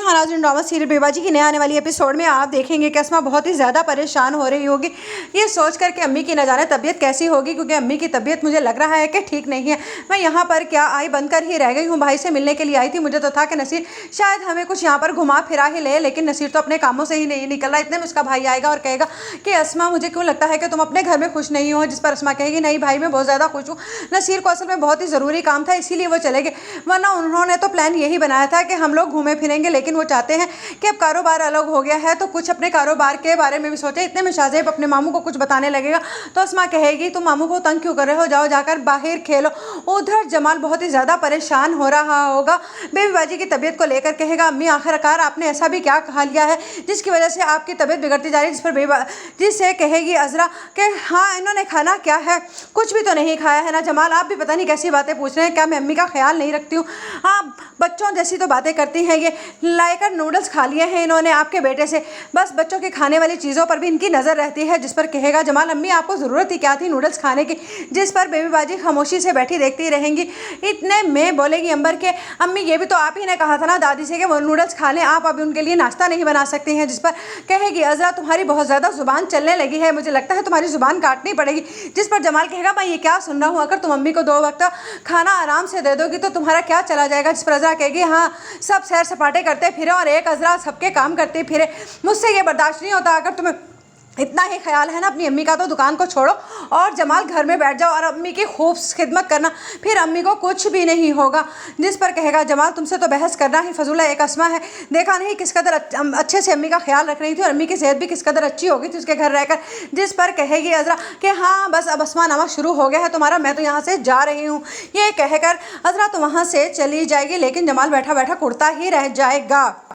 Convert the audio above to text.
हाँ नाज़रीन, drama serial बेबाजी की नए आने वाली एपिसोड में आप देखेंगे कि अस्मा बहुत ही ज़्यादा परेशान हो रही होगी, ये सोच कर कि अम्मी की न जाने तबीयत कैसी होगी, क्योंकि अम्मी की तबीयत मुझे लग रहा है कि ठीक नहीं है। मैं यहाँ पर क्या आई बनकर ही रह गई हूँ, भाई से मिलने के लिए आई थी, मुझे तो था कि नसीर शायद हमें कुछ यहाँ पर घुमा फिरा ही ले, लेकिन नसीर तो अपने कामों से ही नहीं निकल रहा। इतने में उसका भाई आएगा और कहेगा कि अस्मा मुझे क्यों लगता है कि तुम अपने घर में खुश नहीं हो, जिस पर अस्मा कहेगी नहीं भाई मैं बहुत ज़्यादा खुश हूँ, नसीर को असल में बहुत ही ज़रूरी काम था इसीलिए वो चले गए, वरना उन्होंने तो प्लान यही बनाया था कि हम लोग घूमे फिरेंगे, लेकिन वो चाहते हैं कि अब कारोबार अलग हो गया है तो कुछ अपने कारोबार के बारे में भी सोचे। इतने में शाहजेब अपने मामू को कुछ बताने लगेगा तो अस्मा कहेगी तुम मामू को तंग क्यों कर रहे हो, जाओ जाकर बाहर खेलो। उधर जमाल बहुत ही ज़्यादा परेशान हो रहा होगा, बेबी बाजी की तबीयत को लेकर कहेगा अम्मी आखिरकार आपने ऐसा भी क्या खा लिया है जिसकी वजह से आपकी तबीयत बिगड़ती जा रही है। जिस पर बेबी से कहेगी अजरा कि हाँ इन्होंने खाना क्या है, कुछ भी तो नहीं खाया है ना जमाल, आप भी पता नहीं कैसी बातें पूछ रहे हैं, क्या मैं अम्मी का ख्याल नहीं रखती हूँ, हाँ बच्चों जैसी तो बातें करती हैं, ये लाकर नूडल्स खा लिए हैं इन्होंने आपके बेटे से, बस बच्चों के खाने वाली चीज़ों पर भी इनकी नज़र रहती है। जिस पर कहेगा जमाल अम्मी आपको ज़रूरत ही क्या थी नूडल्स खाने की, जिस पर बेबी बाजी खामोशी से बैठी देखती रहेंगी। इतने में बोलेगी अंबर के अम्मी ये भी तो आप ही ने कहा था ना दादी से कि वो नूडल्स खा लें, आप अभी उनके लिए नाश्ता नहीं बना सकती हैं। जिस पर कहेगी अजरा तुम्हारी बहुत ज़्यादा ज़ुबान चलने लगी है, मुझे लगता है तुम्हारी ज़ुबान काटनी पड़ेगी। जिस पर जमाल कहेगा मैं ये क्या सुन रहा हूँ, अगर तुम अम्मी को 2 वक्त खाना आराम से दे दोगी तो तुम्हारा क्या चला जाएगा। जिस पर अजरा कहेगी हाँ सब सैर सपाटे करते फिरे और एक अजरा सबके काम करते फिरे, मुझसे ये बर्दाश्त नहीं होता, अगर तुम्हें इतना ही ख्याल है ना अपनी अम्मी का तो दुकान को छोड़ो और जमाल घर में बैठ जाओ और अम्मी की खूब खिदमत करना, फिर अम्मी को कुछ भी नहीं होगा। जिस पर कहेगा जमाल तुमसे तो बहस करना ही फजूल है, एक अस्मा है, देखा नहीं किस कदर अच्छे से अम्मी का ख्याल रख रही थी और अम्मी की सेहत भी किस कदर अच्छी होगी थी उसके घर रहकर। जिस पर कहेगी अजरा कि हाँ बस अब अस्मा नामा शुरू हो गया है तुम्हारा, मैं तो यहाँ से जा रही हूँ। ये कहकर अजरा तो वहाँ से चली जाएगी, लेकिन जमाल बैठा बैठा कुड़ता ही रह जाएगा।